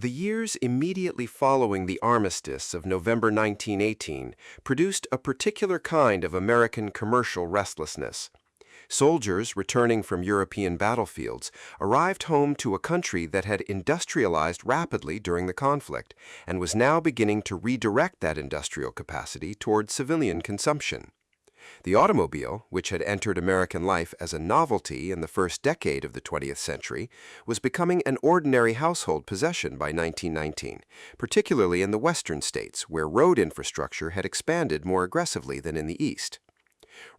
The years immediately following the armistice of November 1918 produced a particular kind of American commercial restlessness. Soldiers returning from European battlefields arrived home to a country that had industrialized rapidly during the conflict and was now beginning to redirect that industrial capacity toward civilian consumption. The automobile, which had entered American life as a novelty in the first decade of the 20th century, was becoming an ordinary household possession by 1919, particularly in the western states, where road infrastructure had expanded more aggressively than in the East.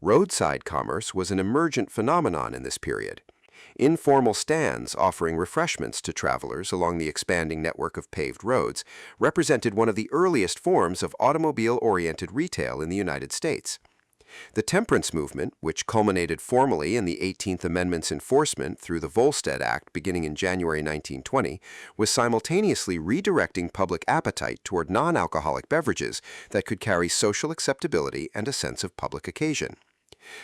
Roadside commerce was an emergent phenomenon in this period. Informal stands offering refreshments to travelers along the expanding network of paved roads represented one of the earliest forms of automobile-oriented retail in the United States. The temperance movement, which culminated formally in the 18th Amendment's enforcement through the Volstead Act beginning in January 1920, was simultaneously redirecting public appetite toward non-alcoholic beverages that could carry social acceptability and a sense of public occasion.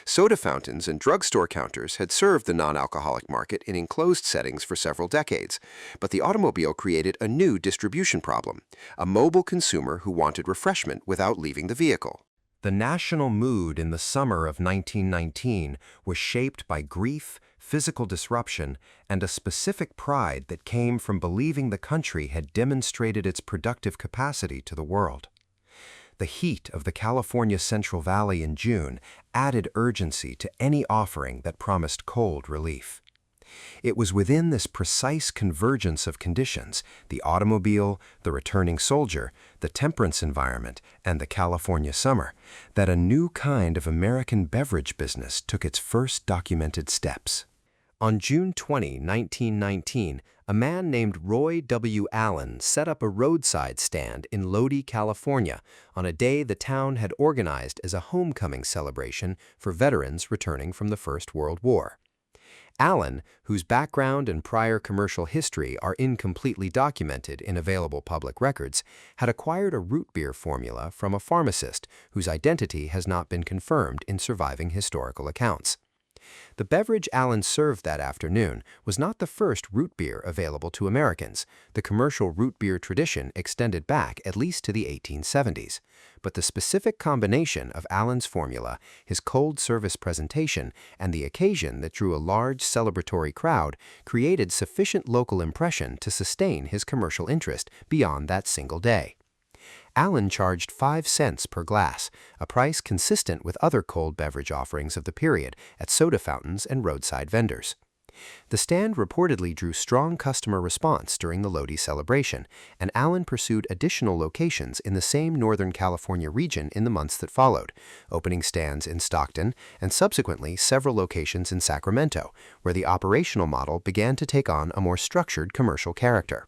Soda fountains and drugstore counters had served the non-alcoholic market in enclosed settings for several decades, but the automobile created a new distribution problem: a mobile consumer who wanted refreshment without leaving the vehicle. The national mood in the summer of 1919 was shaped by grief, physical disruption, and a specific pride that came from believing the country had demonstrated its productive capacity to the world. The heat of the California Central Valley in June added urgency to any offering that promised cold relief. It was within this precise convergence of conditions, the automobile, the returning soldier, the temperance environment, and the California summer, that a new kind of American beverage business took its first documented steps. On June 20, 1919, a man named Roy W. Allen set up a roadside stand in Lodi, California, on a day the town had organized as a homecoming celebration for veterans returning from the First World War. Allen, whose background and prior commercial history are incompletely documented in available public records, had acquired a root beer formula from a pharmacist whose identity has not been confirmed in surviving historical accounts. The beverage Allen served that afternoon was not the first root beer available to Americans. The commercial root beer tradition extended back at least to the 1870s. But the specific combination of Allen's formula, his cold service presentation, and the occasion that drew a large celebratory crowd created sufficient local impression to sustain his commercial interest beyond that single day. Allen charged 5 cents per glass, a price consistent with other cold beverage offerings of the period at soda fountains and roadside vendors. The stand reportedly drew strong customer response during the Lodi celebration, and Allen pursued additional locations in the same Northern California region in the months that followed, opening stands in Stockton and subsequently several locations in Sacramento, where the operational model began to take on a more structured commercial character.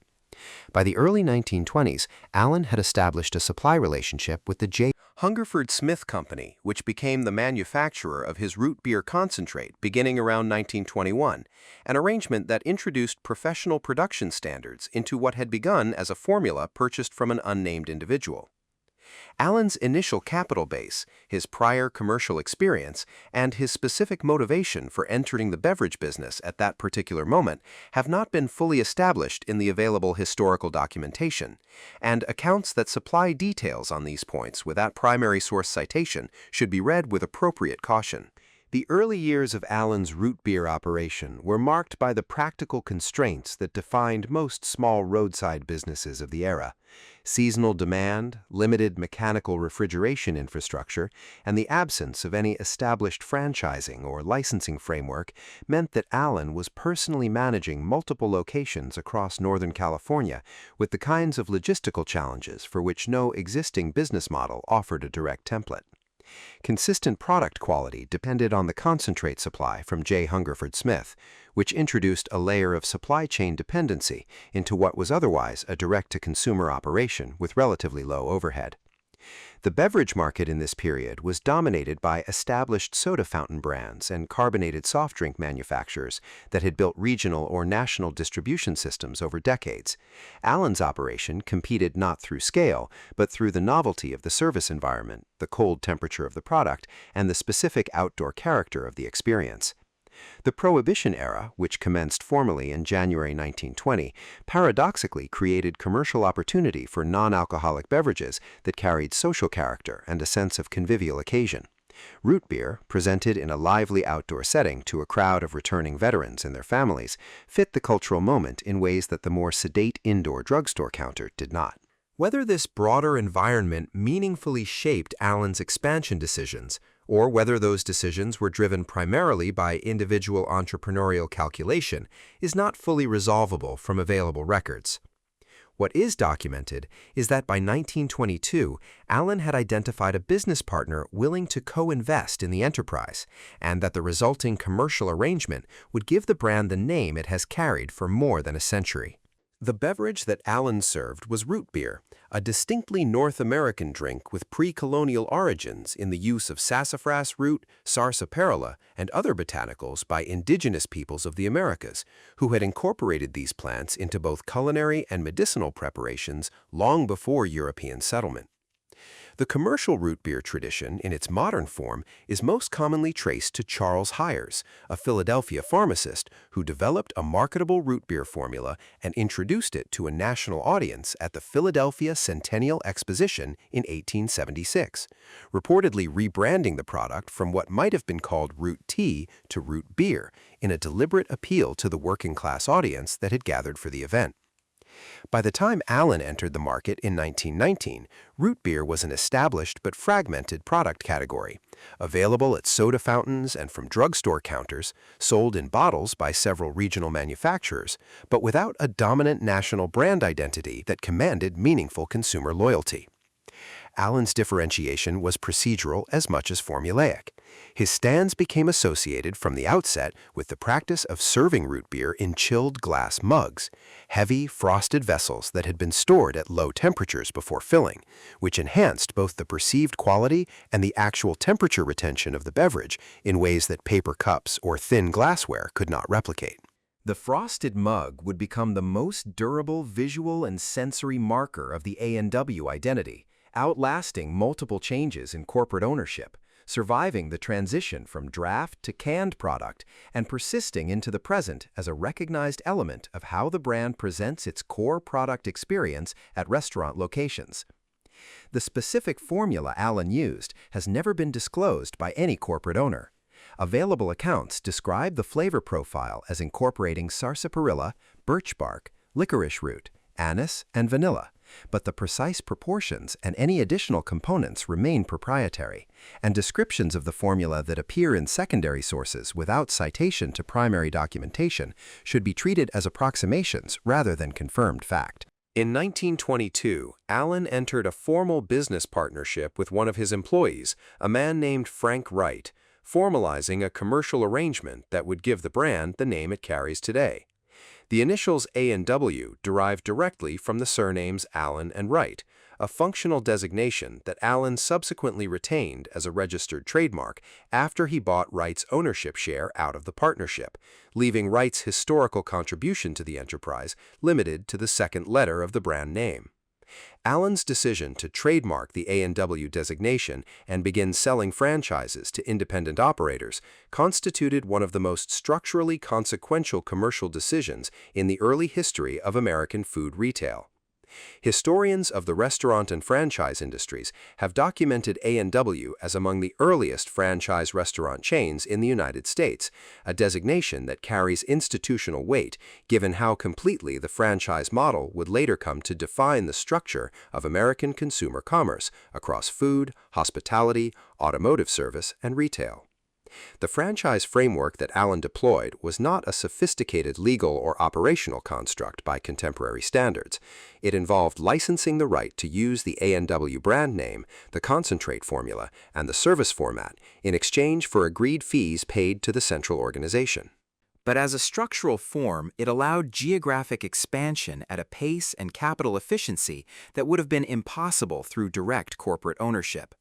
By the early 1920s, Allen had established a supply relationship with the J. Hungerford Smith Company, which became the manufacturer of his root beer concentrate beginning around 1921, an arrangement that introduced professional production standards into what had begun as a formula purchased from an unnamed individual. Allen's initial capital base, his prior commercial experience, and his specific motivation for entering the beverage business at that particular moment have not been fully established in the available historical documentation, and accounts that supply details on these points without primary source citation should be read with appropriate caution. The early years of Allen's root beer operation were marked by the practical constraints that defined most small roadside businesses of the era. Seasonal demand, limited mechanical refrigeration infrastructure, and the absence of any established franchising or licensing framework meant that Allen was personally managing multiple locations across Northern California with the kinds of logistical challenges for which no existing business model offered a direct template. Consistent product quality depended on the concentrate supply from J. Hungerford Smith, which introduced a layer of supply chain dependency into what was otherwise a direct-to-consumer operation with relatively low overhead. The beverage market in this period was dominated by established soda fountain brands and carbonated soft drink manufacturers that had built regional or national distribution systems over decades. Allen's operation competed not through scale, but through the novelty of the service environment, the cold temperature of the product, and the specific outdoor character of the experience. The Prohibition era, which commenced formally in January 1920, paradoxically created commercial opportunity for non-alcoholic beverages that carried social character and a sense of convivial occasion. Root beer, presented in a lively outdoor setting to a crowd of returning veterans and their families, fit the cultural moment in ways that the more sedate indoor drugstore counter did not. Whether this broader environment meaningfully shaped Allen's expansion decisions, or whether those decisions were driven primarily by individual entrepreneurial calculation, is not fully resolvable from available records. What is documented is that by 1922, Allen had identified a business partner willing to co-invest in the enterprise, and that the resulting commercial arrangement would give the brand the name it has carried for more than a century. The beverage that Allen served was root beer, a distinctly North American drink with pre-colonial origins in the use of sassafras root, sarsaparilla, and other botanicals by indigenous peoples of the Americas, who had incorporated these plants into both culinary and medicinal preparations long before European settlement. The commercial root beer tradition, in its modern form, is most commonly traced to Charles Hires, a Philadelphia pharmacist who developed a marketable root beer formula and introduced it to a national audience at the Philadelphia Centennial Exposition in 1876, reportedly rebranding the product from what might have been called root tea to root beer in a deliberate appeal to the working-class audience that had gathered for the event. By the time Allen entered the market in 1919, root beer was an established but fragmented product category, available at soda fountains and from drugstore counters, sold in bottles by several regional manufacturers, but without a dominant national brand identity that commanded meaningful consumer loyalty. Allen's differentiation was procedural as much as formulaic. His stands became associated from the outset with the practice of serving root beer in chilled glass mugs, heavy, frosted vessels that had been stored at low temperatures before filling, which enhanced both the perceived quality and the actual temperature retention of the beverage in ways that paper cups or thin glassware could not replicate. The frosted mug would become the most durable visual and sensory marker of the A&W identity, outlasting multiple changes in corporate ownership, surviving the transition from draft to canned product, and persisting into the present as a recognized element of how the brand presents its core product experience at restaurant locations. The specific formula Allen used has never been disclosed by any corporate owner. Available accounts describe the flavor profile as incorporating sarsaparilla, birch bark, licorice root, anise, and vanilla, but the precise proportions and any additional components remain proprietary, and descriptions of the formula that appear in secondary sources without citation to primary documentation should be treated as approximations rather than confirmed fact. In 1922, Allen entered a formal business partnership with one of his employees, a man named Frank Wright, formalizing a commercial arrangement that would give the brand the name it carries today. The initials A&W derive directly from the surnames Allen and Wright, a functional designation that Allen subsequently retained as a registered trademark after he bought Wright's ownership share out of the partnership, leaving Wright's historical contribution to the enterprise limited to the second letter of the brand name. Allen's decision to trademark the A&W designation and begin selling franchises to independent operators constituted one of the most structurally consequential commercial decisions in the early history of American food retail. Historians of the restaurant and franchise industries have documented A&W as among the earliest franchise restaurant chains in the United States, a designation that carries institutional weight given how completely the franchise model would later come to define the structure of American consumer commerce across food, hospitality, automotive service, and retail. The franchise framework that Allen deployed was not a sophisticated legal or operational construct by contemporary standards. It involved licensing the right to use the A&W brand name, the concentrate formula, and the service format in exchange for agreed fees paid to the central organization. But as a structural form, it allowed geographic expansion at a pace and capital efficiency that would have been impossible through direct corporate ownership.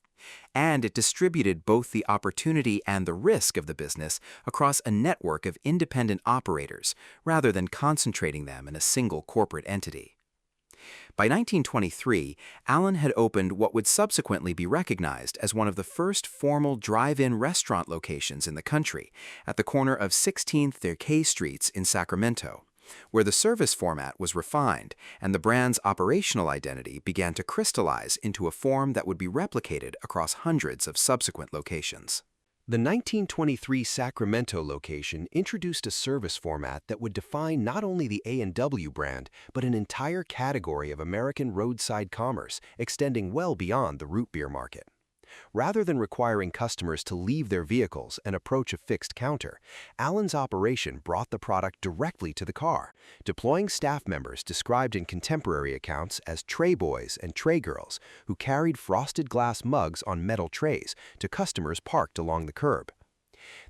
And it distributed both the opportunity and the risk of the business across a network of independent operators rather than concentrating them in a single corporate entity. By 1923, Allen had opened what would subsequently be recognized as one of the first formal drive-in restaurant locations in the country, at the corner of 16th and K Streets in Sacramento, where the service format was refined and the brand's operational identity began to crystallize into a form that would be replicated across hundreds of subsequent locations. The 1923 Sacramento location introduced a service format that would define not only the A&W brand, but an entire category of American roadside commerce, extending well beyond the root beer market. Rather than requiring customers to leave their vehicles and approach a fixed counter, Allen's operation brought the product directly to the car, deploying staff members described in contemporary accounts as tray boys and tray girls who carried frosted glass mugs on metal trays to customers parked along the curb.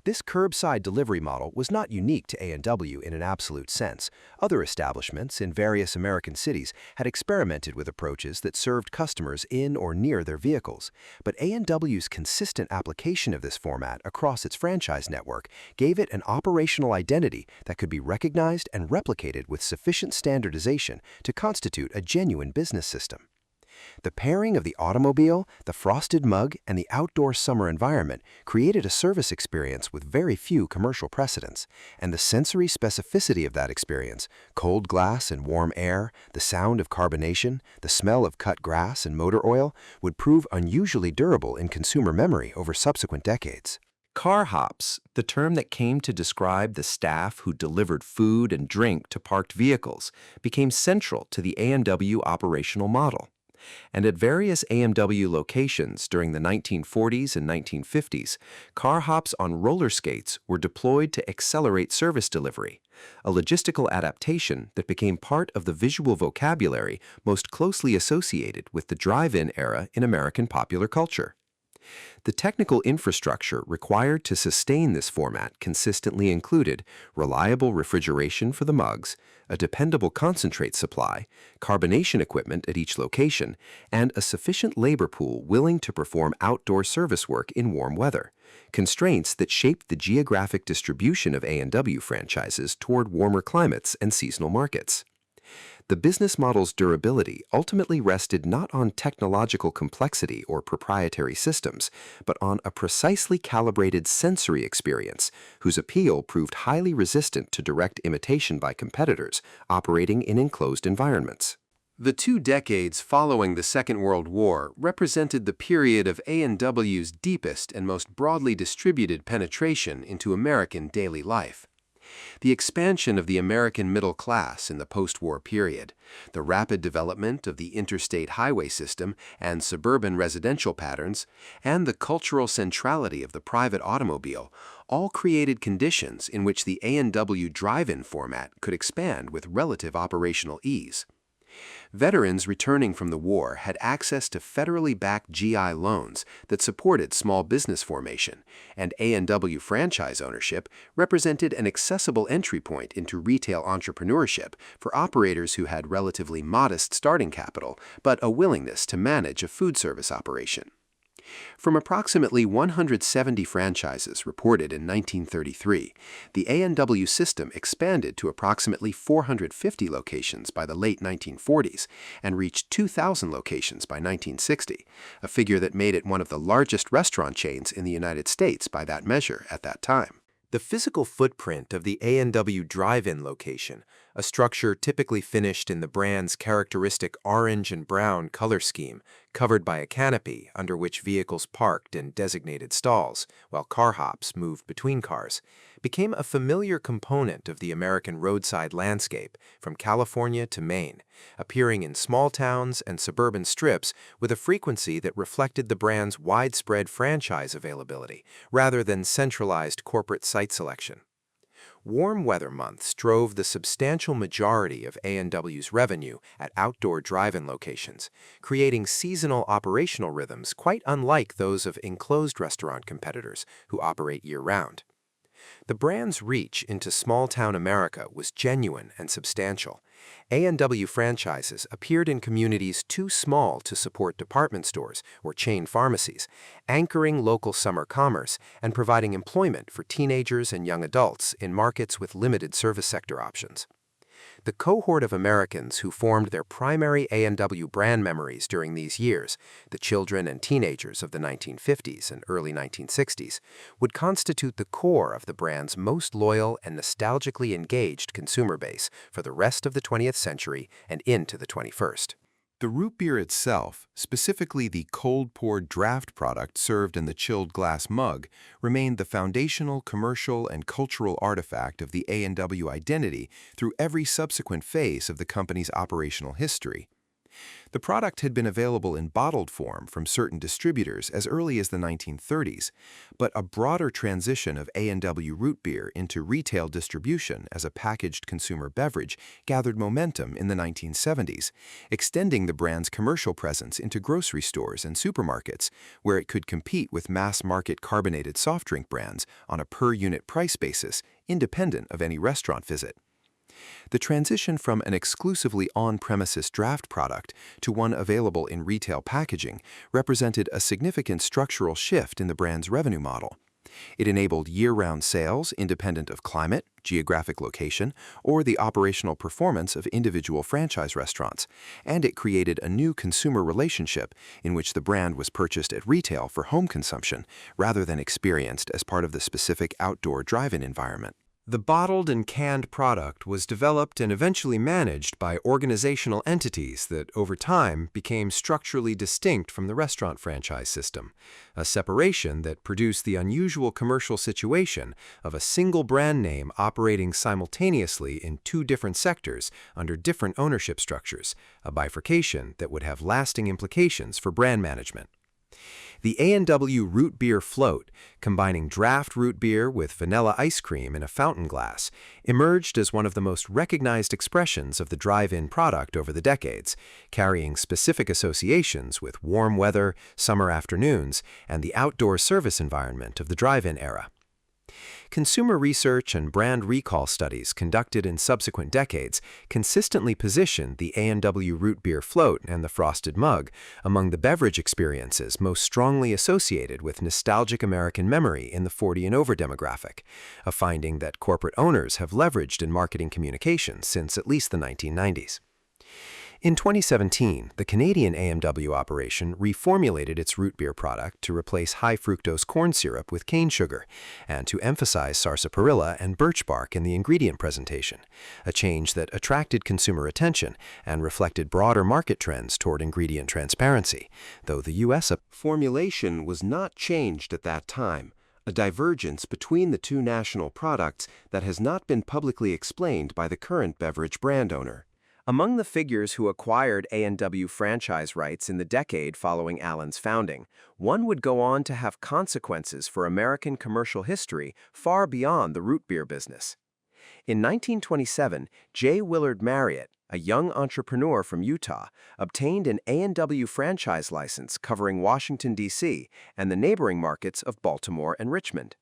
This curbside delivery model was not unique to A&W in an absolute sense. Other establishments in various American cities had experimented with approaches that served customers in or near their vehicles, but A&W's consistent application of this format across its franchise network gave it an operational identity that could be recognized and replicated with sufficient standardization to constitute a genuine business system. The pairing of the automobile, the frosted mug, and the outdoor summer environment created a service experience with very few commercial precedents, and the sensory specificity of that experience, cold glass and warm air, the sound of carbonation, the smell of cut grass and motor oil, would prove unusually durable in consumer memory over subsequent decades. Carhops, the term that came to describe the staff who delivered food and drink to parked vehicles, became central to the A&W operational model. And at various A&W locations during the 1940s and 1950s, carhops on roller skates were deployed to accelerate service delivery, a logistical adaptation that became part of the visual vocabulary most closely associated with the drive-in era in American popular culture. The technical infrastructure required to sustain this format consistently included reliable refrigeration for the mugs, a dependable concentrate supply, carbonation equipment at each location, and a sufficient labor pool willing to perform outdoor service work in warm weather, constraints that shaped the geographic distribution of A&W franchises toward warmer climates and seasonal markets. The business model's durability ultimately rested not on technological complexity or proprietary systems, but on a precisely calibrated sensory experience whose appeal proved highly resistant to direct imitation by competitors operating in enclosed environments. The 2 decades following the Second World War represented the period of A&W's deepest and most broadly distributed penetration into American daily life. The expansion of the American middle class in the post-war period, the rapid development of the interstate highway system and suburban residential patterns, and the cultural centrality of the private automobile all created conditions in which the A&W drive-in format could expand with relative operational ease. Veterans returning from the war had access to federally backed GI loans that supported small business formation, and A&W franchise ownership represented an accessible entry point into retail entrepreneurship for operators who had relatively modest starting capital but a willingness to manage a food service operation. From approximately 170 franchises reported in 1933, the A&W system expanded to approximately 450 locations by the late 1940s and reached 2,000 locations by 1960, a figure that made it one of the largest restaurant chains in the United States by that measure at that time. The physical footprint of the A&W drive-in location, a structure typically finished in the brand's characteristic orange and brown color scheme, covered by a canopy under which vehicles parked in designated stalls while carhops moved between cars, became a familiar component of the American roadside landscape from California to Maine, appearing in small towns and suburban strips with a frequency that reflected the brand's widespread franchise availability rather than centralized corporate site selection. Warm weather months drove the substantial majority of A&W's revenue at outdoor drive-in locations, creating seasonal operational rhythms quite unlike those of enclosed restaurant competitors who operate year-round. The brand's reach into small-town America was genuine and substantial. A&W franchises appeared in communities too small to support department stores or chain pharmacies, anchoring local summer commerce and providing employment for teenagers and young adults in markets with limited service sector options. The cohort of Americans who formed their primary A&W brand memories during these years, the children and teenagers of the 1950s and early 1960s, would constitute the core of the brand's most loyal and nostalgically engaged consumer base for the rest of the 20th century and into the 21st. The root beer itself, specifically the cold-poured draft product served in the chilled glass mug, remained the foundational commercial and cultural artifact of the A&W identity through every subsequent phase of the company's operational history. The product had been available in bottled form from certain distributors as early as the 1930s, but a broader transition of A&W Root Beer into retail distribution as a packaged consumer beverage gathered momentum in the 1970s, extending the brand's commercial presence into grocery stores and supermarkets, where it could compete with mass-market carbonated soft drink brands on a per-unit price basis, independent of any restaurant visit. The transition from an exclusively on-premises draft product to one available in retail packaging represented a significant structural shift in the brand's revenue model. It enabled year-round sales independent of climate, geographic location, or the operational performance of individual franchise restaurants, and it created a new consumer relationship in which the brand was purchased at retail for home consumption rather than experienced as part of the specific outdoor drive-in environment. The bottled and canned product was developed and eventually managed by organizational entities that, over time, became structurally distinct from the restaurant franchise system, a separation that produced the unusual commercial situation of a single brand name operating simultaneously in two different sectors under different ownership structures, a bifurcation that would have lasting implications for brand management. The A&W Root Beer float, combining draft root beer with vanilla ice cream in a fountain glass, emerged as one of the most recognized expressions of the drive-in product over the decades, carrying specific associations with warm weather, summer afternoons, and the outdoor service environment of the drive-in era. Consumer research and brand recall studies conducted in subsequent decades consistently positioned the A&W Root Beer float and the frosted mug among the beverage experiences most strongly associated with nostalgic American memory in the 40 and over demographic, a finding that corporate owners have leveraged in marketing communications since at least the 1990s. In 2017, the Canadian A&W operation reformulated its root beer product to replace high-fructose corn syrup with cane sugar and to emphasize sarsaparilla and birch bark in the ingredient presentation, a change that attracted consumer attention and reflected broader market trends toward ingredient transparency, though the U.S. formulation was not changed at that time, a divergence between the two national products that has not been publicly explained by the current beverage brand owner. Among the figures who acquired A&W franchise rights in the decade following Allen's founding, one would go on to have consequences for American commercial history far beyond the root beer business. In 1927, J. Willard Marriott, a young entrepreneur from Utah, obtained an A&W franchise license covering Washington, D.C., and the neighboring markets of Baltimore and Richmond.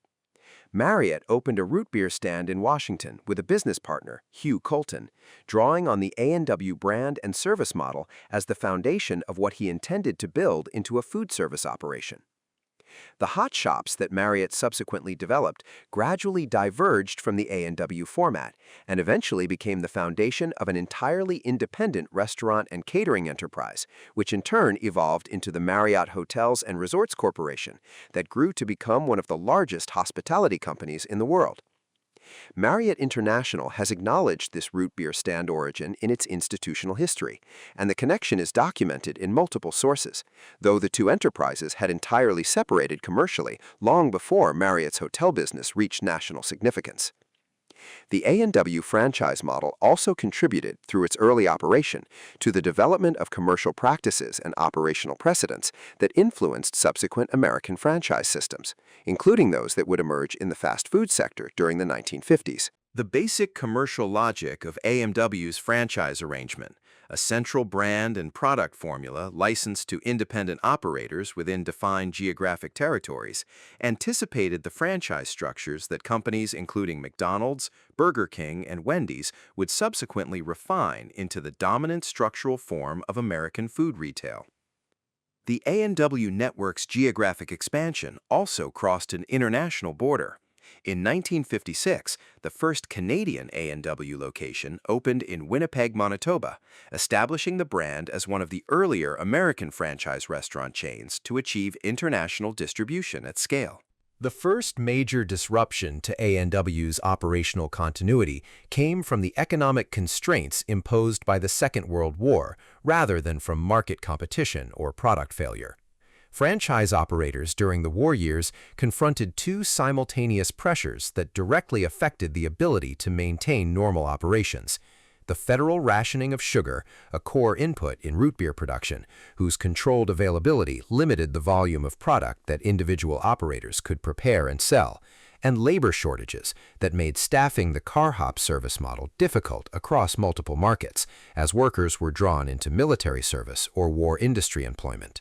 Marriott opened a root beer stand in Washington with a business partner, Hugh Colton, drawing on the A&W brand and service model as the foundation of what he intended to build into a food service operation. The hot shops that Marriott subsequently developed gradually diverged from the A&W format and eventually became the foundation of an entirely independent restaurant and catering enterprise, which in turn evolved into the Marriott Hotels and Resorts Corporation that grew to become one of the largest hospitality companies in the world. Marriott International has acknowledged this root beer stand origin in its institutional history, and the connection is documented in multiple sources, though the two enterprises had entirely separated commercially long before Marriott's hotel business reached national significance. The A&W franchise model also contributed, through its early operation, to the development of commercial practices and operational precedents that influenced subsequent American franchise systems, including those that would emerge in the fast food sector during the 1950s. The basic commercial logic of A&W's franchise arrangement, a central brand and product formula licensed to independent operators within defined geographic territories, anticipated the franchise structures that companies including McDonald's, Burger King, and Wendy's would subsequently refine into the dominant structural form of American food retail. The A&W network's geographic expansion also crossed an international border. In 1956, the first Canadian A&W location opened in Winnipeg, Manitoba, establishing the brand as one of the earlier American franchise restaurant chains to achieve international distribution at scale. The first major disruption to A&W's operational continuity came from the economic constraints imposed by the Second World War rather than from market competition or product failure. Franchise operators during the war years confronted two simultaneous pressures that directly affected the ability to maintain normal operations: the federal rationing of sugar, a core input in root beer production, whose controlled availability limited the volume of product that individual operators could prepare and sell, and labor shortages that made staffing the carhop service model difficult across multiple markets, as workers were drawn into military service or war industry employment.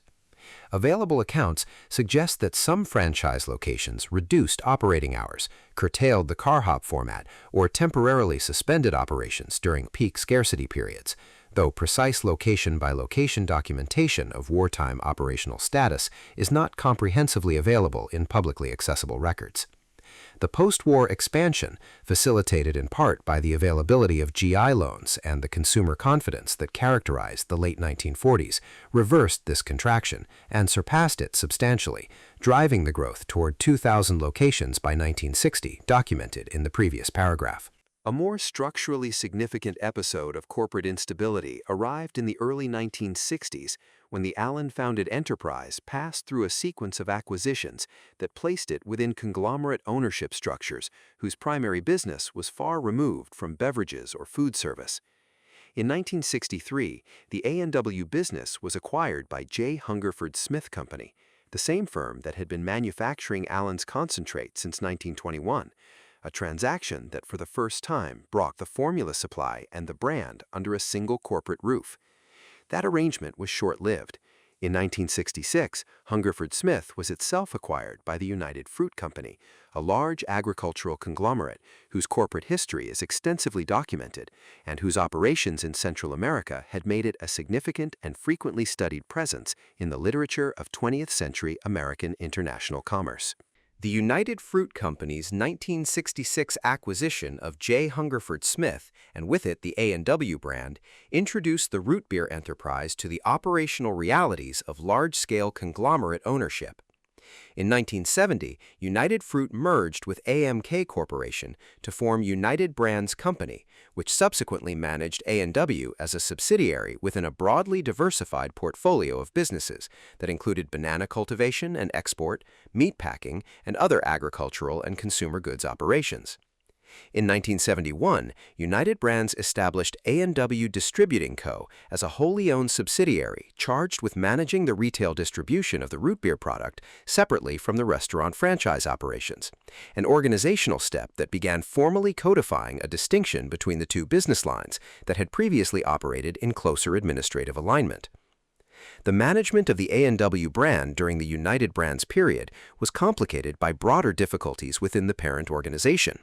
Available accounts suggest that some franchise locations reduced operating hours, curtailed the carhop format, or temporarily suspended operations during peak scarcity periods, though precise location-by-location documentation of wartime operational status is not comprehensively available in publicly accessible records. The post-war expansion, facilitated in part by the availability of GI loans and the consumer confidence that characterized the late 1940s, reversed this contraction and surpassed it substantially, driving the growth toward 2,000 locations by 1960, documented in the previous paragraph. A more structurally significant episode of corporate instability arrived in the early 1960s when the Allen-founded enterprise passed through a sequence of acquisitions that placed it within conglomerate ownership structures whose primary business was far removed from beverages or food service. In 1963, the A&W business was acquired by J. Hungerford Smith Company, the same firm that had been manufacturing Allen's concentrate since 1921. A transaction that for the first time brought the formula supply and the brand under a single corporate roof. That arrangement was short-lived. In 1966, Hungerford Smith was itself acquired by the United Fruit Company, a large agricultural conglomerate whose corporate history is extensively documented and whose operations in Central America had made it a significant and frequently studied presence in the literature of 20th-century American international commerce. The United Fruit Company's 1966 acquisition of J. Hungerford Smith, and with it the A&W brand, introduced the root beer enterprise to the operational realities of large-scale conglomerate ownership. In 1970, United Fruit merged with AMK Corporation to form United Brands Company, which subsequently managed A&W as a subsidiary within a broadly diversified portfolio of businesses that included banana cultivation and export, meat packing, and other agricultural and consumer goods operations. In 1971, United Brands established A&W Distributing Co. as a wholly owned subsidiary charged with managing the retail distribution of the root beer product separately from the restaurant franchise operations, an organizational step that began formally codifying a distinction between the two business lines that had previously operated in closer administrative alignment. The management of the A&W brand during the United Brands period was complicated by broader difficulties within the parent organization.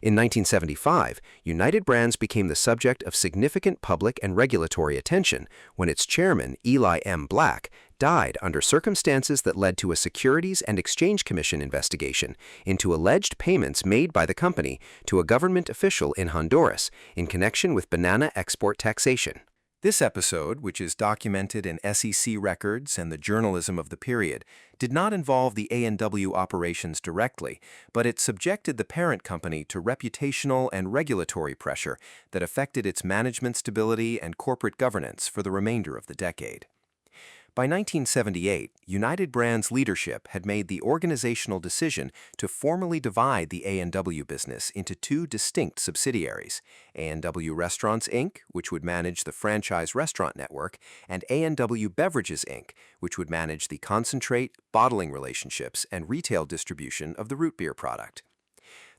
In 1975, United Brands became the subject of significant public and regulatory attention when its chairman, Eli M. Black, died under circumstances that led to a Securities and Exchange Commission investigation into alleged payments made by the company to a government official in Honduras in connection with banana export taxation. This episode, which is documented in SEC records and the journalism of the period, did not involve the A&W operations directly, but it subjected the parent company to reputational and regulatory pressure that affected its management stability and corporate governance for the remainder of the decade. By 1978, United Brands leadership had made the organizational decision to formally divide the A&W business into two distinct subsidiaries, A&W Restaurants, Inc., which would manage the franchise restaurant network, and A&W Beverages, Inc., which would manage the concentrate, bottling relationships, and retail distribution of the root beer product.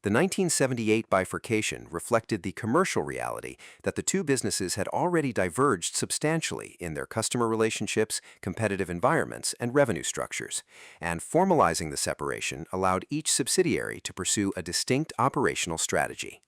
The 1978 bifurcation reflected the commercial reality that the two businesses had already diverged substantially in their customer relationships, competitive environments, and revenue structures, and formalizing the separation allowed each subsidiary to pursue a distinct operational strategy.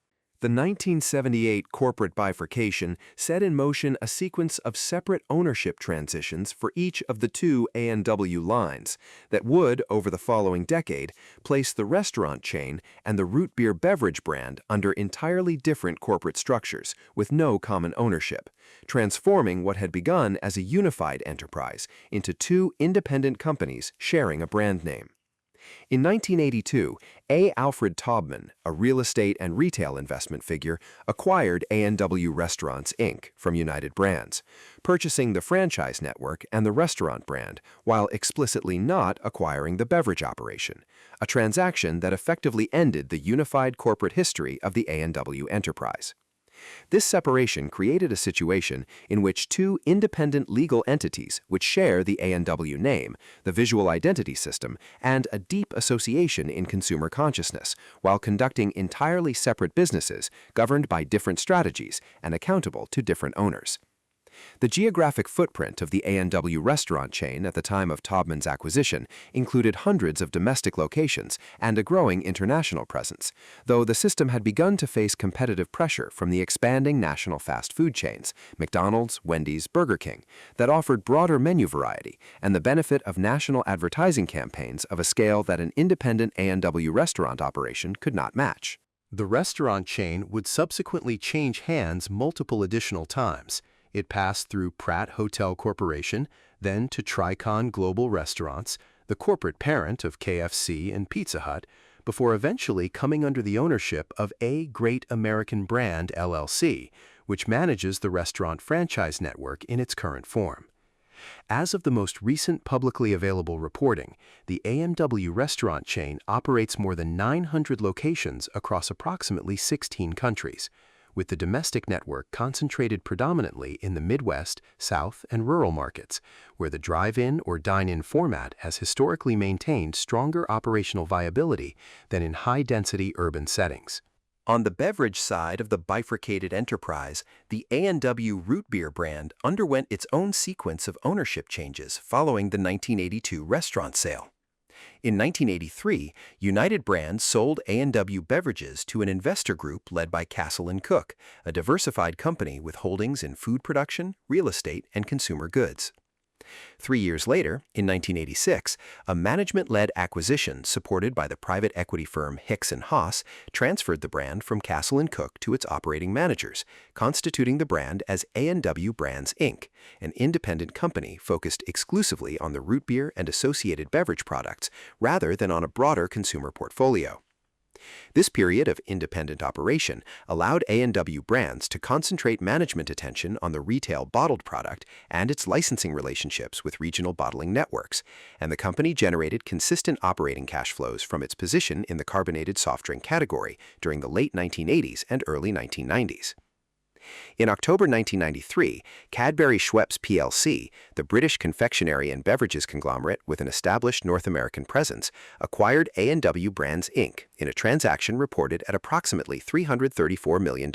The 1978 corporate bifurcation set in motion a sequence of separate ownership transitions for each of the two A&W lines that would, over the following decade, place the restaurant chain and the root beer beverage brand under entirely different corporate structures with no common ownership, transforming what had begun as a unified enterprise into two independent companies sharing a brand name. In 1982, A. Alfred Taubman, a real estate and retail investment figure, acquired A&W Restaurants, Inc. from United Brands, purchasing the franchise network and the restaurant brand while explicitly not acquiring the beverage operation, a transaction that effectively ended the unified corporate history of the A&W enterprise. This separation created a situation in which two independent legal entities which share the A&W name, the visual identity system, and a deep association in consumer consciousness, while conducting entirely separate businesses governed by different strategies and accountable to different owners. The geographic footprint of the A&W restaurant chain at the time of Taubman's acquisition included hundreds of domestic locations and a growing international presence, though the system had begun to face competitive pressure from the expanding national fast food chains, McDonald's, Wendy's, Burger King, that offered broader menu variety and the benefit of national advertising campaigns of a scale that an independent A&W restaurant operation could not match. The restaurant chain would subsequently change hands multiple additional times. It passed through Pratt Hotel Corporation, then to Tricon Global Restaurants, the corporate parent of KFC and Pizza Hut, before eventually coming under the ownership of A Great American Brand LLC, which manages the restaurant franchise network in its current form. As of the most recent publicly available reporting, the A&W restaurant chain operates more than 900 locations across approximately 16 countries, with the domestic network concentrated predominantly in the Midwest, South, and rural markets, where the drive-in or dine-in format has historically maintained stronger operational viability than in high-density urban settings. On the beverage side of the bifurcated enterprise, the A&W Root Beer brand underwent its own sequence of ownership changes following the 1982 restaurant sale. In 1983, United Brands sold A&W Beverages to an investor group led by Castle & Cooke, a diversified company with holdings in food production, real estate, and consumer goods. 3 years later, in 1986, a management-led acquisition supported by the private equity firm Hicks & Haas transferred the brand from Castle & Cooke to its operating managers, constituting the brand as A&W Brands, Inc., an independent company focused exclusively on the root beer and associated beverage products rather than on a broader consumer portfolio. This period of independent operation allowed A&W Brands to concentrate management attention on the retail bottled product and its licensing relationships with regional bottling networks, and the company generated consistent operating cash flows from its position in the carbonated soft drink category during the late 1980s and early 1990s. In October 1993, Cadbury Schweppes plc, the British confectionery and beverages conglomerate with an established North American presence, acquired A&W Brands, Inc. in a transaction reported at approximately $334 million,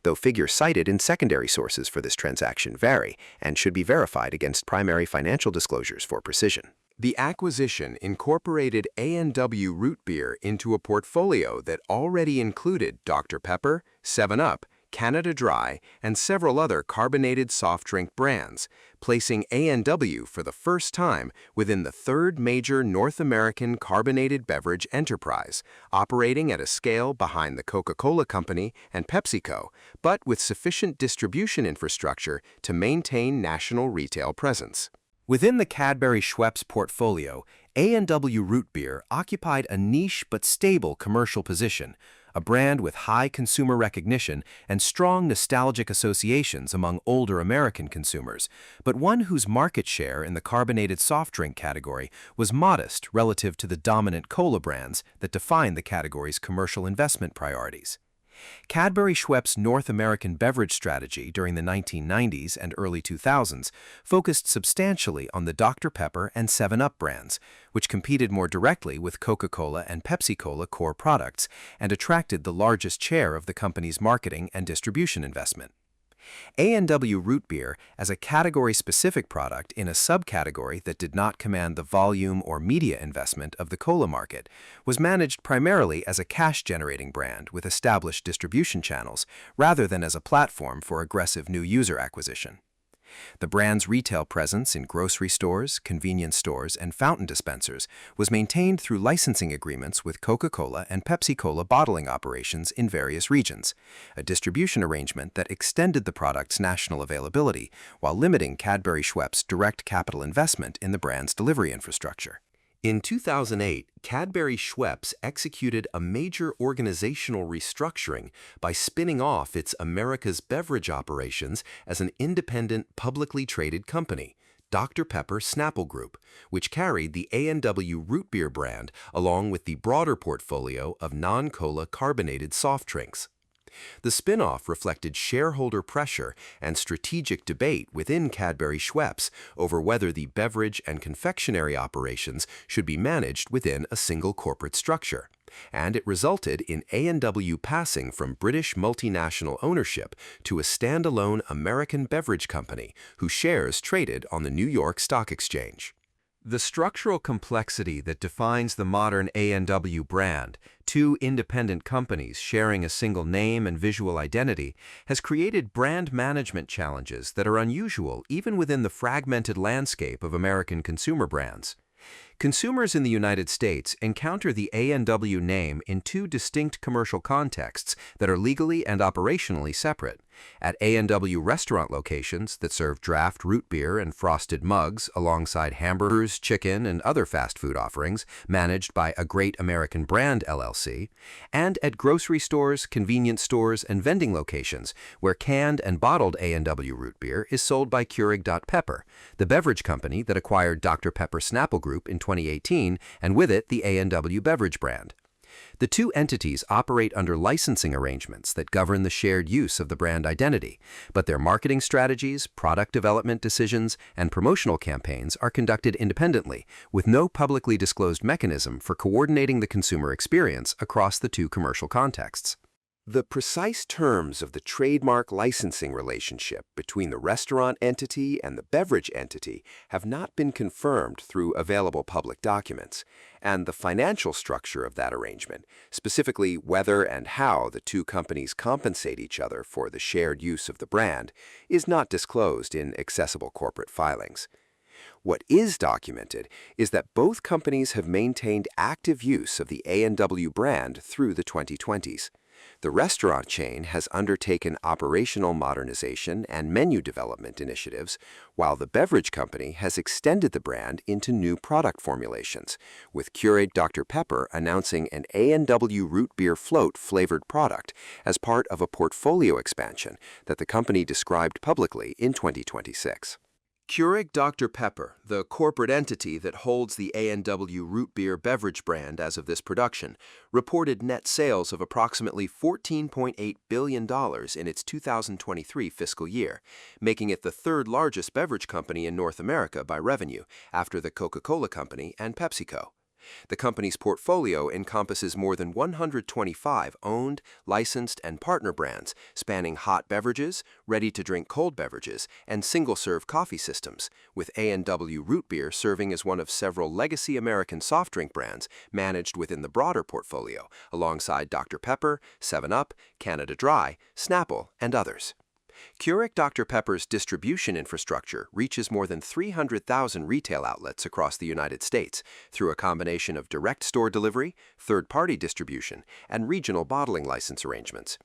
though figures cited in secondary sources for this transaction vary and should be verified against primary financial disclosures for precision. The acquisition incorporated A&W Root Beer into a portfolio that already included Dr Pepper, 7-Up, Canada Dry, and several other carbonated soft drink brands, placing A&W for the first time within the third major North American carbonated beverage enterprise, operating at a scale behind the Coca-Cola Company and PepsiCo, but with sufficient distribution infrastructure to maintain national retail presence. Within the Cadbury Schweppes portfolio, A&W Root Beer occupied a niche but stable commercial position, a brand with high consumer recognition and strong nostalgic associations among older American consumers, but one whose market share in the carbonated soft drink category was modest relative to the dominant cola brands that define the category's commercial investment priorities. Cadbury Schweppes' North American beverage strategy during the 1990s and early 2000s focused substantially on the Dr Pepper and 7-Up brands, which competed more directly with Coca-Cola and Pepsi-Cola core products and attracted the largest share of the company's marketing and distribution investment. A&W Root Beer, as a category-specific product in a subcategory that did not command the volume or media investment of the cola market, was managed primarily as a cash-generating brand with established distribution channels, rather than as a platform for aggressive new user acquisition. The brand's retail presence in grocery stores, convenience stores, and fountain dispensers was maintained through licensing agreements with Coca-Cola and Pepsi-Cola bottling operations in various regions, a distribution arrangement that extended the product's national availability while limiting Cadbury Schweppes' direct capital investment in the brand's delivery infrastructure. In 2008, Cadbury Schweppes executed a major organizational restructuring by spinning off its America's beverage operations as an independent, publicly traded company, Dr Pepper Snapple Group, which carried the A&W Root Beer brand along with the broader portfolio of non-cola carbonated soft drinks. The spin-off reflected shareholder pressure and strategic debate within Cadbury Schweppes over whether the beverage and confectionery operations should be managed within a single corporate structure, and it resulted in A&W passing from British multinational ownership to a standalone American beverage company whose shares traded on the New York Stock Exchange. The structural complexity that defines the modern A&W brand, two independent companies sharing a single name and visual identity, has created brand management challenges that are unusual even within the fragmented landscape of American consumer brands. Consumers in the United States encounter the A&W name in two distinct commercial contexts that are legally and operationally separate. At A&W restaurant locations that serve draft root beer and frosted mugs alongside hamburgers, chicken, and other fast food offerings managed by A Great American Brand LLC, and at grocery stores, convenience stores, and vending locations where canned and bottled A&W root beer is sold by Keurig Dr Pepper, the beverage company that acquired Dr Pepper Snapple Group in 2018, and with it the A&W beverage brand. The two entities operate under licensing arrangements that govern the shared use of the brand identity, but their marketing strategies, product development decisions, and promotional campaigns are conducted independently, with no publicly disclosed mechanism for coordinating the consumer experience across the two commercial contexts. The precise terms of the trademark licensing relationship between the restaurant entity and the beverage entity have not been confirmed through available public documents, and the financial structure of that arrangement, specifically whether and how the two companies compensate each other for the shared use of the brand, is not disclosed in accessible corporate filings. What is documented is that both companies have maintained active use of the A&W brand through the 2020s. The restaurant chain has undertaken operational modernization and menu development initiatives, while the beverage company has extended the brand into new product formulations, with Keurig Dr Pepper announcing an A&W Root Beer Float flavored product as part of a portfolio expansion that the company described publicly in 2026. Keurig Dr Pepper, the corporate entity that holds the A&W Root Beer beverage brand as of this production, reported net sales of approximately $14.8 billion in its 2023 fiscal year, making it the third largest beverage company in North America by revenue, after the Coca-Cola Company and PepsiCo. The company's portfolio encompasses more than 125 owned, licensed, and partner brands spanning hot beverages, ready-to-drink cold beverages, and single-serve coffee systems, with A&W Root Beer serving as one of several legacy American soft drink brands managed within the broader portfolio, alongside Dr Pepper, 7-Up, Canada Dry, Snapple, and others. Keurig Dr Pepper's distribution infrastructure reaches more than 300,000 retail outlets across the United States through a combination of direct store delivery, third-party distribution, and regional bottling license arrangements.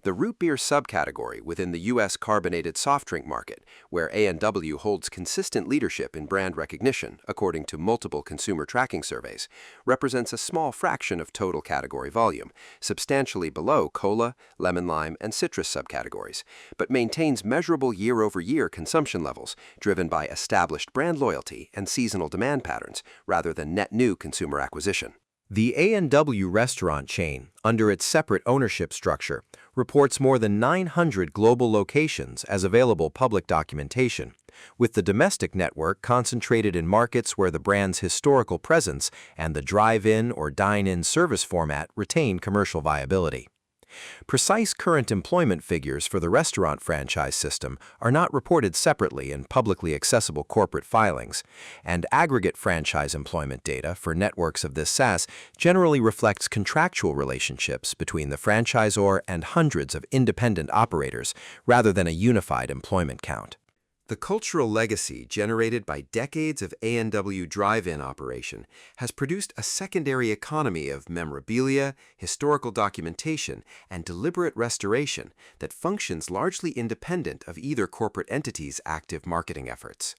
The root beer subcategory within the U.S. carbonated soft drink market, where A&W holds consistent leadership in brand recognition, according to multiple consumer tracking surveys, represents a small fraction of total category volume, substantially below cola, lemon lime, and citrus subcategories, but maintains measurable year-over-year consumption levels driven by established brand loyalty and seasonal demand patterns rather than net new consumer acquisition. The A&W restaurant chain, under its separate ownership structure, reports more than 900 global locations as available public documentation, with the domestic network concentrated in markets where the brand's historical presence and the drive-in or dine-in service format retain commercial viability. Precise current employment figures for the restaurant franchise system are not reported separately in publicly accessible corporate filings, and aggregate franchise employment data for networks of this size generally reflects contractual relationships between the franchisor and hundreds of independent operators rather than a unified employment count. The cultural legacy generated by decades of A&W drive-in operation has produced a secondary economy of memorabilia, historical documentation, and deliberate restoration that functions largely independent of either corporate entity's active marketing efforts.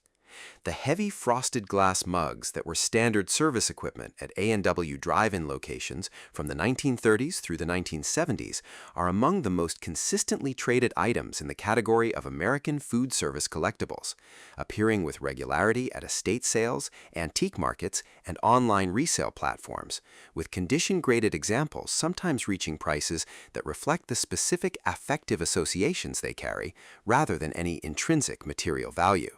The heavy frosted glass mugs that were standard service equipment at A&W drive-in locations from the 1930s through the 1970s are among the most consistently traded items in the category of American food service collectibles, appearing with regularity at estate sales, antique markets, and online resale platforms, with condition-graded examples sometimes reaching prices that reflect the specific affective associations they carry rather than any intrinsic material value.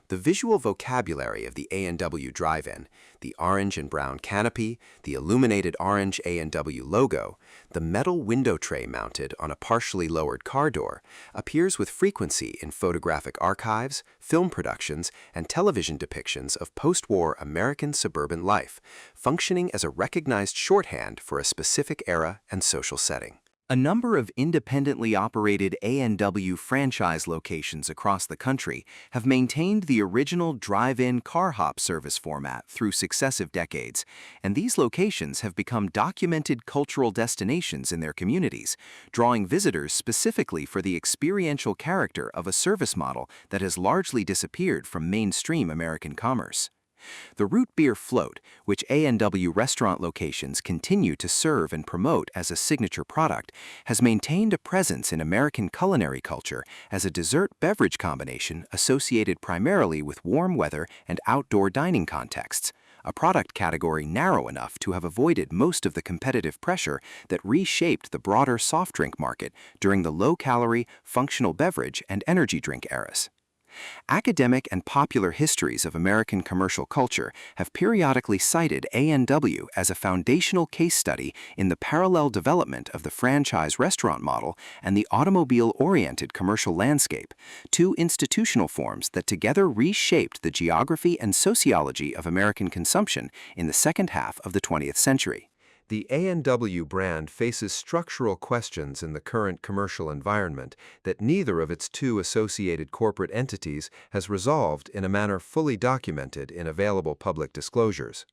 The visual vocabulary of the A&W drive-in, the orange and brown canopy, the illuminated orange A&W logo, the metal window tray mounted on a partially lowered car door, appears with frequency in photographic archives, film productions, and television depictions of post-war American suburban life, functioning as a recognized shorthand for a specific era and social setting. A number of independently operated A&W franchise locations across the country have maintained the original drive-in carhop service format through successive decades, and these locations have become documented cultural destinations in their communities, drawing visitors specifically for the experiential character of a service model that has largely disappeared from mainstream American commerce. The root beer float, which A&W restaurant locations continue to serve and promote as a signature product, has maintained a presence in American culinary culture as a dessert beverage combination associated primarily with warm weather and outdoor dining contexts, a product category narrow enough to have avoided most of the competitive pressure that reshaped the broader soft drink market during the low-calorie, functional beverage and energy drink eras. Academic and popular histories of American commercial culture have periodically cited A&W as a foundational case study in the parallel development of the franchise restaurant model and the automobile-oriented commercial landscape, two institutional forms that together reshaped the geography and sociology of American consumption in the second half of the 20th century. The A&W brand faces structural questions in the current commercial environment that neither of its two associated corporate entities has resolved in a manner fully documented in available public disclosures.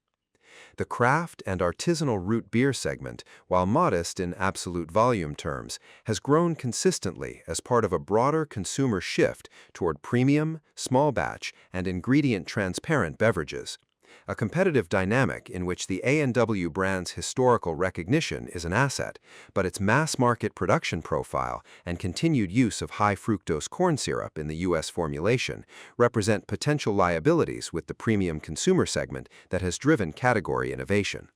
The craft and artisanal root beer segment, while modest in absolute volume terms, has grown consistently as part of a broader consumer shift toward premium, small batch, and ingredient-transparent beverages. A competitive dynamic in which the A&W brand's historical recognition is an asset, but its mass-market production profile and continued use of high-fructose corn syrup in the U.S. formulation represent potential liabilities with the premium consumer segment that has driven category innovation.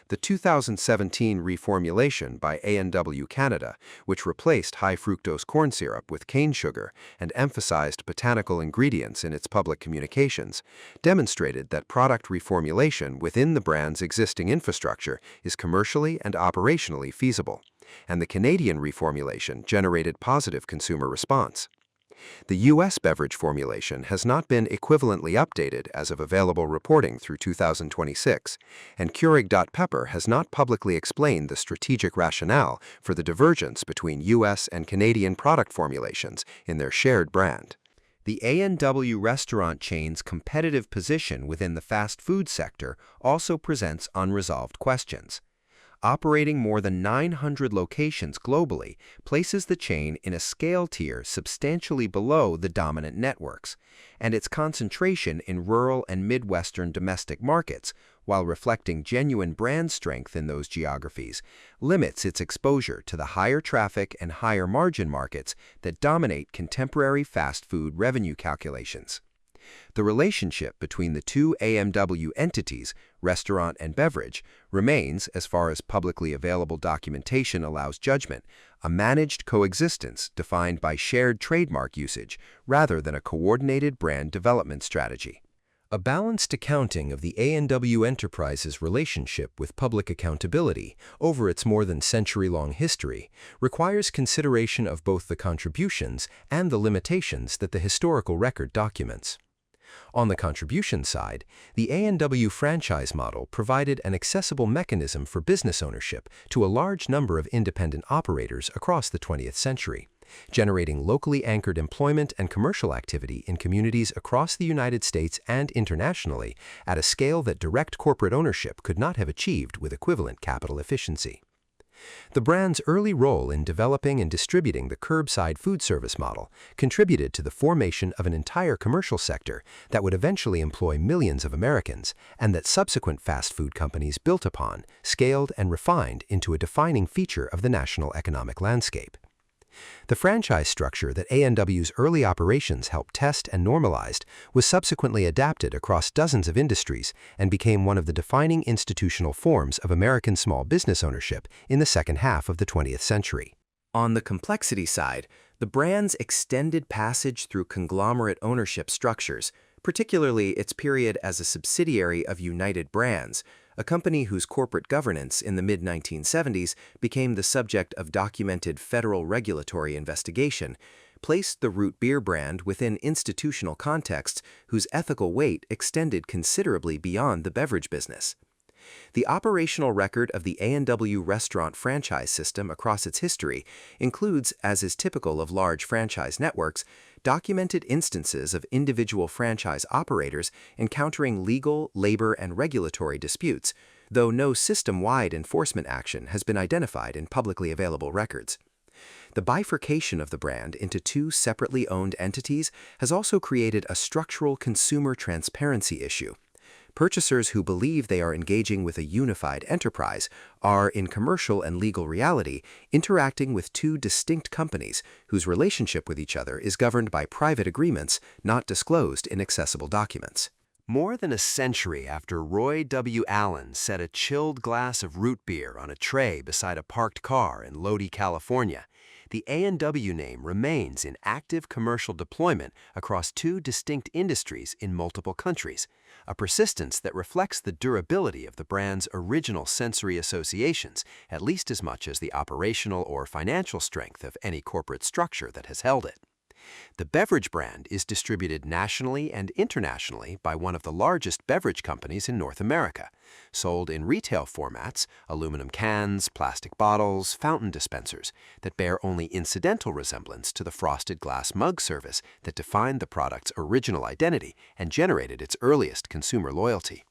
The 2017 reformulation by A&W Canada, which replaced high-fructose corn syrup with cane sugar and emphasized botanical ingredients in its public communications, demonstrated that product reformulation within the brand's existing infrastructure is commercially and operationally feasible, and the Canadian reformulation generated positive consumer response. The U.S. beverage formulation has not been equivalently updated as of available reporting through 2026, and Keurig Dr Pepper has not publicly explained the strategic rationale for the divergence between U.S. and Canadian product formulations in their shared brand. The A&W restaurant chain's competitive position within the fast food sector also presents unresolved questions. Operating more than 900 locations globally places the chain in a scale tier substantially below the dominant networks, and its concentration in rural and Midwestern domestic markets, while reflecting genuine brand strength in those geographies, limits its exposure to the higher traffic and higher margin markets that dominate contemporary fast food revenue calculations. The relationship between the two A&W entities, restaurant and beverage, remains, as far as publicly available documentation allows judgment, a managed coexistence defined by shared trademark usage rather than a coordinated brand development strategy. A balanced accounting of the A&W enterprise's relationship with public accountability over its more than century-long history requires consideration of both the contributions and the limitations that the historical record documents. On the contribution side, the A&W franchise model provided an accessible mechanism for business ownership to a large number of independent operators across the 20th century, generating locally anchored employment and commercial activity in communities across the United States and internationally at a scale that direct corporate ownership could not have achieved with equivalent capital efficiency. The brand's early role in developing and distributing the curbside food service model contributed to the formation of an entire commercial sector that would eventually employ millions of Americans and that subsequent fast food companies built upon, scaled, and refined into a defining feature of the national economic landscape. The franchise structure that A&W's early operations helped test and normalized was subsequently adapted across dozens of industries and became one of the defining institutional forms of American small business ownership in the second half of the 20th century. On the complexity side, the brand's extended passage through conglomerate ownership structures, particularly its period as a subsidiary of United Brands, a company whose corporate governance in the mid-1970s became the subject of documented federal regulatory investigation, placed the root beer brand within institutional contexts whose ethical weight extended considerably beyond the beverage business. The operational record of the A&W restaurant franchise system across its history includes, as is typical of large franchise networks, documented instances of individual franchise operators encountering legal, labor, and regulatory disputes, though no system-wide enforcement action has been identified in publicly available records. The bifurcation of the brand into two separately owned entities has also created a structural consumer transparency issue. Purchasers who believe they are engaging with a unified enterprise are, in commercial and legal reality, interacting with two distinct companies whose relationship with each other is governed by private agreements not disclosed in accessible documents. More than a century after Roy W. Allen set a chilled glass of root beer on a tray beside a parked car in Lodi, California, the A&W name remains in active commercial deployment across two distinct industries in multiple countries, a persistence that reflects the durability of the brand's original sensory associations at least as much as the operational or financial strength of any corporate structure that has held it. The beverage brand is distributed nationally and internationally by one of the largest beverage companies in North America, sold in retail formats, aluminum cans, plastic bottles, fountain dispensers, that bear only incidental resemblance to the frosted glass mug service that defined the product's original identity and generated its earliest consumer loyalty.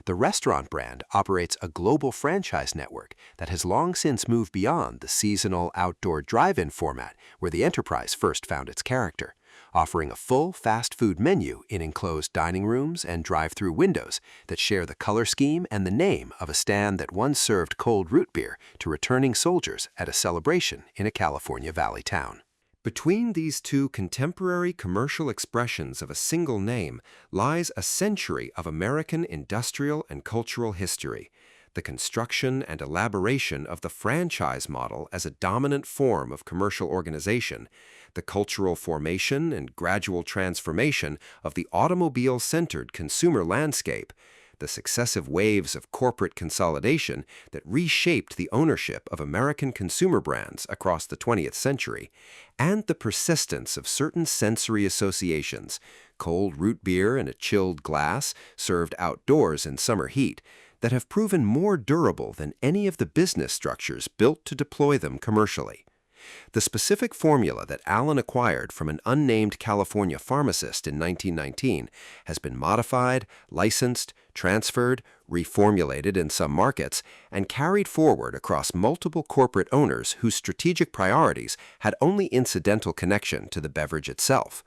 The restaurant brand operates a global franchise network that has long since moved beyond the seasonal outdoor drive-in format where the enterprise first found its character, offering a full fast food menu in enclosed dining rooms and drive-through windows that share the color scheme and the name of a stand that once served cold root beer to returning soldiers at a celebration in a California valley town. Between these two contemporary commercial expressions of a single name lies a century of American industrial and cultural history, the construction and elaboration of the franchise model as a dominant form of commercial organization, the cultural formation and gradual transformation of the automobile-centered consumer landscape, the successive waves of corporate consolidation that reshaped the ownership of American consumer brands across the 20th century, and the persistence of certain sensory associations, cold root beer in a chilled glass served outdoors in summer heat, that have proven more durable than any of the business structures built to deploy them commercially. The specific formula that Allen acquired from an unnamed California pharmacist in 1919 has been modified, licensed, transferred, reformulated in some markets, and carried forward across multiple corporate owners whose strategic priorities had only incidental connection to the beverage itself.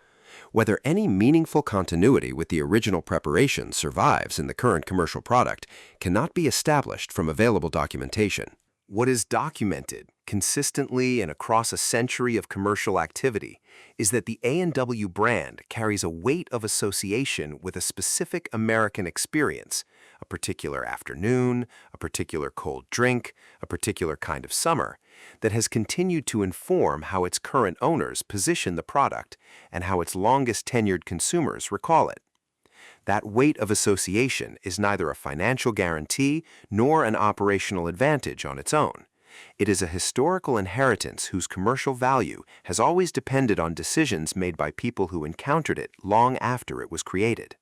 Whether any meaningful continuity with the original preparation survives in the current commercial product cannot be established from available documentation. What is documented consistently and across a century of commercial activity is that the A&W brand carries a weight of association with a specific American experience, a particular afternoon, a particular cold drink, a particular kind of summer, that has continued to inform how its current owners position the product and how its longest tenured consumers recall it. That weight of association is neither a financial guarantee nor an operational advantage on its own. It is a historical inheritance whose commercial value has always depended on decisions made by people who encountered it long after it was created.